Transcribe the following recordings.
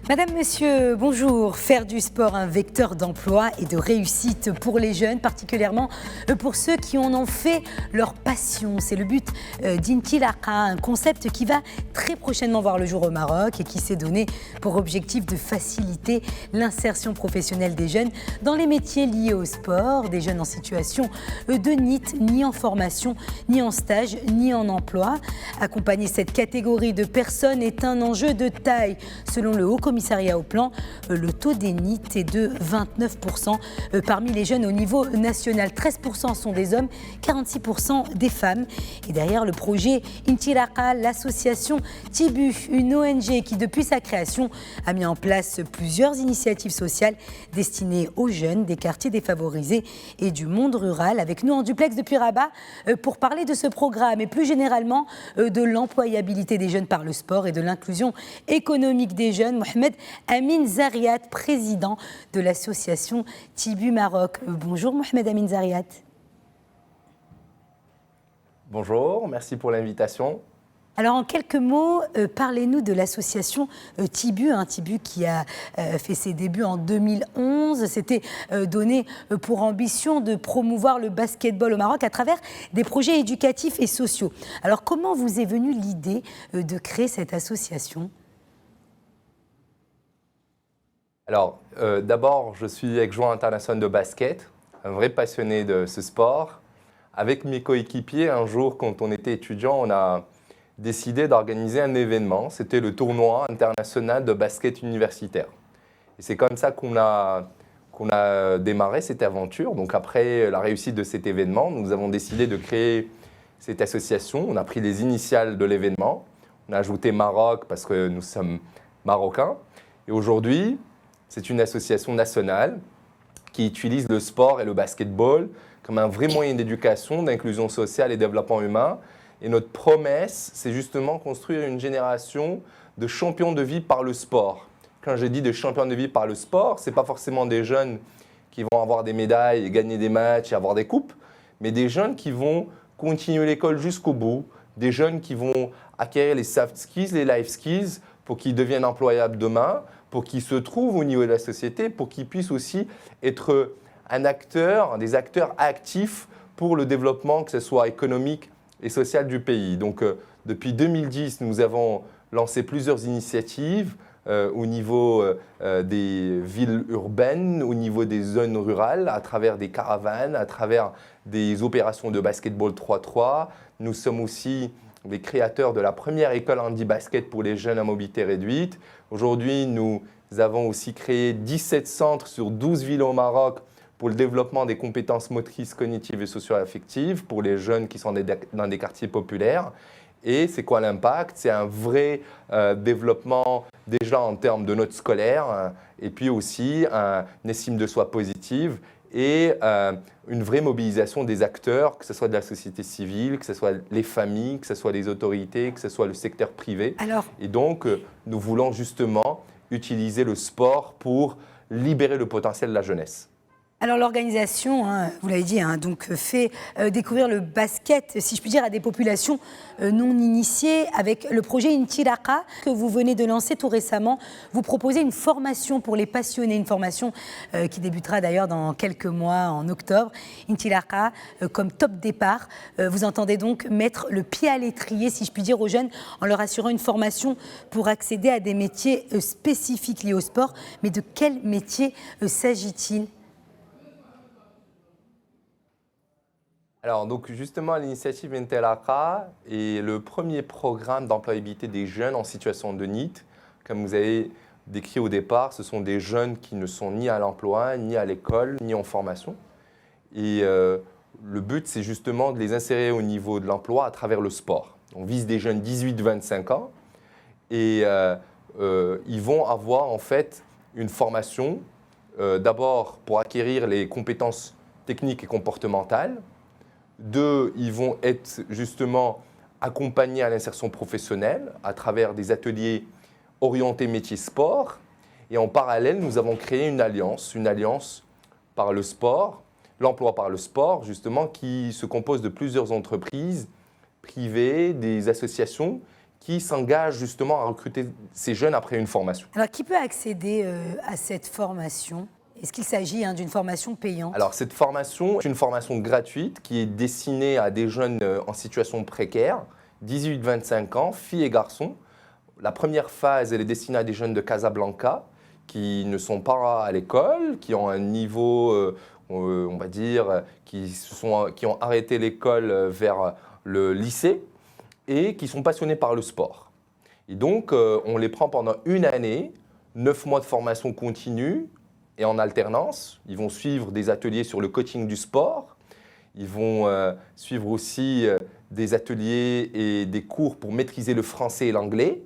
Madame, monsieur, bonjour. Faire du sport un vecteur d'emploi et de réussite pour les jeunes, particulièrement pour ceux qui en ont fait leur passion. C'est le but d'Intilaka, un concept qui va très prochainement voir le jour au Maroc et qui s'est donné pour objectif de faciliter l'insertion professionnelle des jeunes dans les métiers liés au sport, des jeunes en situation de NEET, ni en formation, ni en stage, ni en emploi. Accompagner cette catégorie de personnes est un enjeu de taille. Selon le Haut Commissariat au plan, le taux des NEET est de 29% parmi les jeunes au niveau national. 13% sont des hommes, 46% des femmes. Et derrière le projet Intilaka, l'association Tibu, une ONG qui depuis sa création a mis en place plusieurs initiatives sociales destinées aux jeunes des quartiers défavorisés et du monde rural. Avec nous en duplex depuis Rabat pour parler de ce programme et plus généralement de l'employabilité des jeunes par le sport et de l'inclusion économique des jeunes, Mohamed Amin Zariat, président de l'association Tibu Maroc. Bonjour Mohamed Amin Zariat. Bonjour, merci pour l'invitation. Alors en quelques mots, parlez-nous de l'association Tibu, Tibu qui a fait ses débuts en 2011. C'était donné pour ambition de promouvoir le basketball au Maroc à travers des projets éducatifs et sociaux. Alors comment vous est venue l'idée de créer cette association ? Alors, d'abord, je suis ex-joueur international de basket, un vrai passionné de ce sport. Avec mes coéquipiers, un jour, quand on était étudiant, on a décidé d'organiser un événement. C'était le tournoi international de basket universitaire. Et c'est comme ça qu'on a démarré cette aventure. Donc après la réussite de cet événement, nous avons décidé de créer cette association. On a pris les initiales de l'événement. On a ajouté Maroc parce que nous sommes marocains. Et aujourd'hui, c'est une association nationale qui utilise le sport et le basketball comme un vrai moyen d'éducation, d'inclusion sociale et développement humain. Et notre promesse, c'est justement construire une génération de champions de vie par le sport. Quand je dis de champions de vie par le sport, ce n'est pas forcément des jeunes qui vont avoir des médailles et gagner des matchs et avoir des coupes, mais des jeunes qui vont continuer l'école jusqu'au bout, des jeunes qui vont acquérir les soft skills, les life skills pour qu'ils deviennent employables demain, pour qu'ils se trouvent au niveau de la société, pour qu'ils puissent aussi être des acteurs actifs pour le développement, que ce soit économique et social du pays. Donc, depuis 2010, nous avons lancé plusieurs initiatives au niveau des villes urbaines, au niveau des zones rurales, à travers des caravanes, à travers des opérations de basketball 3-3. Nous sommes aussi les créateurs de la première école handi-basket pour les jeunes à mobilité réduite. Aujourd'hui, nous avons aussi créé 17 centres sur 12 villes au Maroc pour le développement des compétences motrices, cognitives et socio-affectives pour les jeunes qui sont dans des quartiers populaires. Et c'est quoi l'impact ? C'est un vrai développement déjà en termes de notes scolaires et puis aussi une estime de soi positive et une vraie mobilisation des acteurs, que ce soit de la société civile, que ce soit les familles, que ce soit les autorités, que ce soit le secteur privé. Et donc, nous voulons justement utiliser le sport pour libérer le potentiel de la jeunesse. Alors l'organisation, vous l'avez dit, donc fait découvrir le basket, si je puis dire, à des populations non initiées. Avec le projet Intilaka que vous venez de lancer tout récemment, vous proposez une formation pour les passionnés, une formation qui débutera d'ailleurs dans quelques mois, en octobre. Intilaka comme top départ. Vous entendez donc mettre le pied à l'étrier, si je puis dire, aux jeunes en leur assurant une formation pour accéder à des métiers spécifiques liés au sport. Mais de quel métier s'agit-il ? Alors, donc justement, l'initiative Intilaka est le premier programme d'employabilité des jeunes en situation de NEET. Comme vous avez décrit au départ, ce sont des jeunes qui ne sont ni à l'emploi, ni à l'école, ni en formation. Et le but, c'est justement de les insérer au niveau de l'emploi à travers le sport. On vise des jeunes 18-25 ans et ils vont avoir en fait une formation d'abord pour acquérir les compétences techniques et comportementales. 2, ils vont être justement accompagnés à l'insertion professionnelle à travers des ateliers orientés métier sport. Et en parallèle, nous avons créé une alliance par le sport, l'emploi par le sport, justement, qui se compose de plusieurs entreprises privées, des associations qui s'engagent justement à recruter ces jeunes après une formation. Alors, qui peut accéder à cette formation ? Est-ce qu'il s'agit d'une formation payante ? Alors, cette formation est une formation gratuite qui est destinée à des jeunes en situation précaire, 18-25 ans, filles et garçons. La première phase, elle est destinée à des jeunes de Casablanca qui ne sont pas à l'école, qui ont un niveau, on va dire, qui ont arrêté l'école vers le lycée et qui sont passionnés par le sport. Et donc, on les prend pendant une année, 9 mois de formation continue et en alternance. Ils vont suivre des ateliers sur le coaching du sport. Ils vont suivre aussi des ateliers et des cours pour maîtriser le français et l'anglais.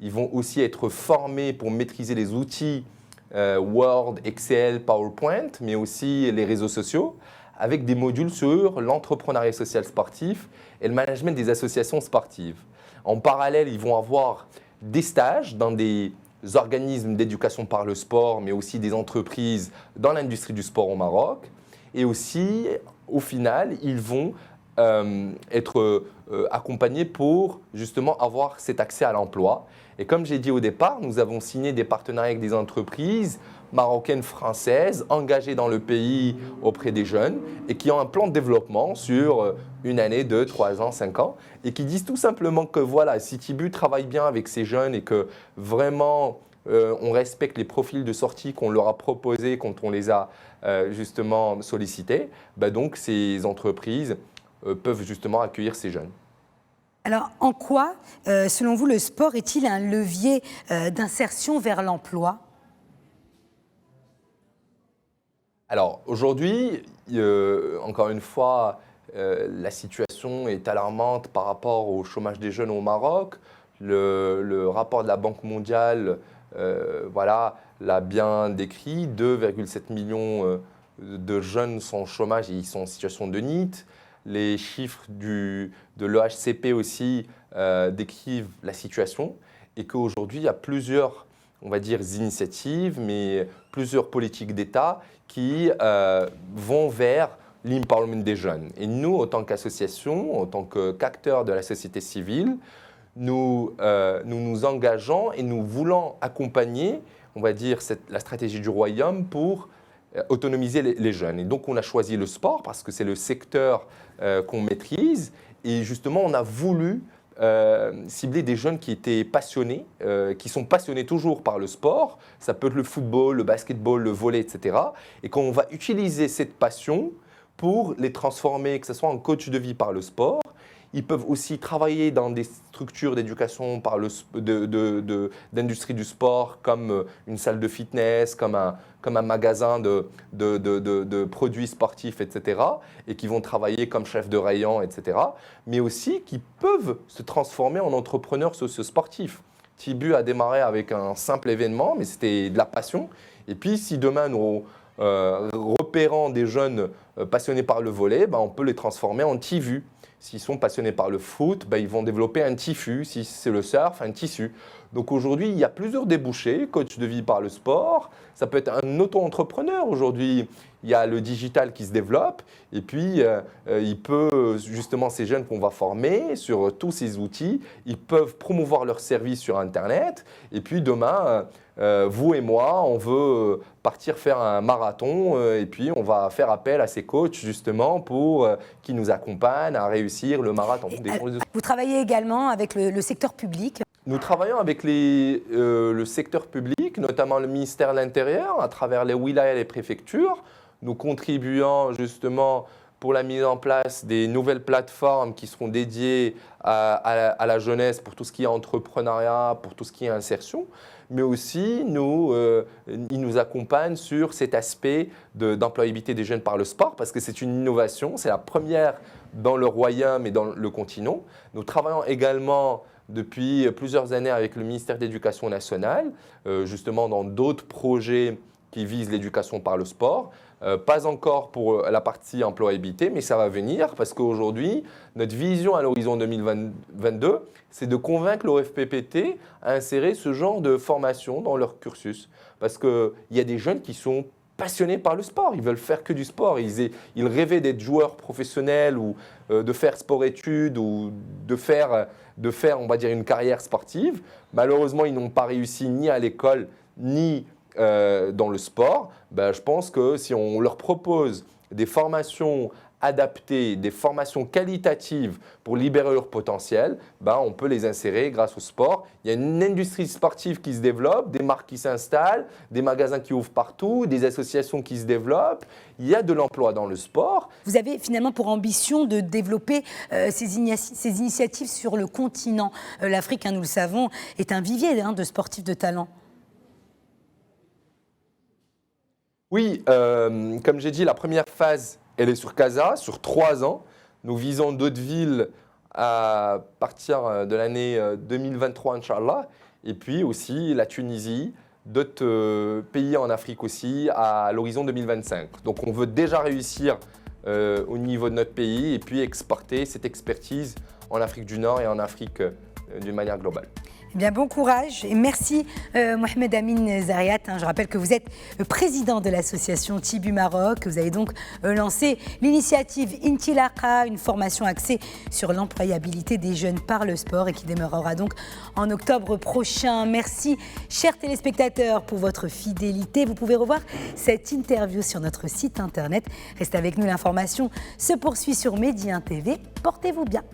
Ils vont aussi être formés pour maîtriser les outils Word, Excel, PowerPoint, mais aussi les réseaux sociaux, avec des modules sur l'entrepreneuriat social sportif et le management des associations sportives. En parallèle, ils vont avoir des stages dans des organismes d'éducation par le sport, mais aussi des entreprises dans l'industrie du sport au Maroc. Et aussi, au final, ils vont être accompagnés pour justement avoir cet accès à l'emploi. Et comme j'ai dit au départ, nous avons signé des partenariats avec des entreprises marocaines, françaises, engagées dans le pays auprès des jeunes et qui ont un plan de développement sur une année, 2, 3 ans, 5 ans et qui disent tout simplement que voilà, si Tibu travaille bien avec ces jeunes et que vraiment on respecte les profils de sortie qu'on leur a proposés quand on les a justement sollicités, donc ces entreprises peuvent justement accueillir ces jeunes. Alors, en quoi, selon vous, le sport est-il un levier d'insertion vers l'emploi ? Alors, aujourd'hui, encore une fois, la situation est alarmante par rapport au chômage des jeunes au Maroc. Le rapport de la Banque mondiale l'a bien décrit. 2,7 millions de jeunes sont au chômage et ils sont en situation de NEET. Les chiffres de l'OHCP aussi décrivent la situation et qu'aujourd'hui, il y a plusieurs, on va dire, initiatives, mais plusieurs politiques d'État qui vont vers l'empowerment des jeunes. Et nous, en tant qu'association, en tant qu'acteurs de la société civile, nous nous engageons et nous voulons accompagner, on va dire, la stratégie du Royaume pour autonomiser les jeunes. Et donc, on a choisi le sport parce que c'est le secteur qu'on maîtrise. Et justement, on a voulu cibler des jeunes qui étaient passionnés, qui sont passionnés toujours par le sport. Ça peut être le football, le basketball, le volley, etc. Et qu'on va utiliser cette passion pour les transformer, que ce soit en coach de vie par le sport. Ils peuvent aussi travailler dans des structures d'éducation d'industrie du sport, comme une salle de fitness, comme un magasin de produits sportifs, etc. Et qui vont travailler comme chef de rayon, etc. Mais aussi qui peuvent se transformer en entrepreneurs socio-sportifs. Tibu a démarré avec un simple événement, mais c'était de la passion. Et puis, si demain nous repérons des jeunes passionnés par le volley, on peut les transformer en Tivu. S'ils sont passionnés par le foot, ils vont développer un TIFU. Si c'est le surf, un tissu. Donc aujourd'hui, il y a plusieurs débouchés. Coach de vie par le sport. Ça peut être un auto-entrepreneur. Aujourd'hui, il y a le digital qui se développe. Et puis, il peut, justement, ces jeunes qu'on va former sur tous ces outils, ils peuvent promouvoir leurs services sur Internet. Et puis demain, vous et moi, on veut partir faire un marathon et puis on va faire appel à ces coachs justement pour qui nous accompagnent à réussir le marathon. Vous travaillez également avec le secteur public ? Nous travaillons avec le secteur public, notamment le ministère de l'Intérieur, à travers les wilayas et les préfectures. Nous contribuons justement pour la mise en place des nouvelles plateformes qui seront dédiées à la jeunesse pour tout ce qui est entrepreneuriat, pour tout ce qui est insertion. Mais aussi, ils nous accompagnent sur cet aspect d'employabilité des jeunes par le sport, parce que c'est une innovation, c'est la première dans le royaume et dans le continent. Nous travaillons également depuis plusieurs années avec le ministère de l'Éducation nationale, justement dans d'autres projets qui visent l'éducation par le sport. Pas encore pour la partie employabilité, mais ça va venir parce qu'aujourd'hui, notre vision à l'horizon 2022, c'est de convaincre l'OFPPT à insérer ce genre de formation dans leur cursus. Parce qu'il y a des jeunes qui sont passionnés par le sport. Ils veulent faire que du sport. Ils rêvaient d'être joueurs professionnels ou de faire sport-études ou de faire, on va dire, une carrière sportive. Malheureusement, ils n'ont pas réussi ni à l'école, ni dans le sport. Je pense que si on leur propose des formations adaptées, des formations qualitatives pour libérer leur potentiel, on peut les insérer grâce au sport. Il y a une industrie sportive qui se développe, des marques qui s'installent, des magasins qui ouvrent partout, des associations qui se développent. Il y a de l'emploi dans le sport. Vous avez finalement pour ambition de développer ces initiatives sur le continent. L'Afrique, nous le savons, est un vivier de sportifs de talent. Oui, comme j'ai dit, la première phase, elle est sur Casa, sur 3 ans. Nous visons d'autres villes à partir de l'année 2023, Inch'Allah. Et puis aussi la Tunisie, d'autres pays en Afrique aussi, à l'horizon 2025. Donc on veut déjà réussir au niveau de notre pays et puis exporter cette expertise en Afrique du Nord et en Afrique d'une manière globale. Eh bien, bon courage et merci Mohamed Amin Zariat. Je rappelle que vous êtes président de l'association Tibu Maroc. Vous avez donc lancé l'initiative Intilaqa, une formation axée sur l'employabilité des jeunes par le sport et qui démarrera donc en octobre prochain. Merci, chers téléspectateurs, pour votre fidélité. Vous pouvez revoir cette interview sur notre site internet. Restez avec nous, l'information se poursuit sur Média TV. Portez-vous bien.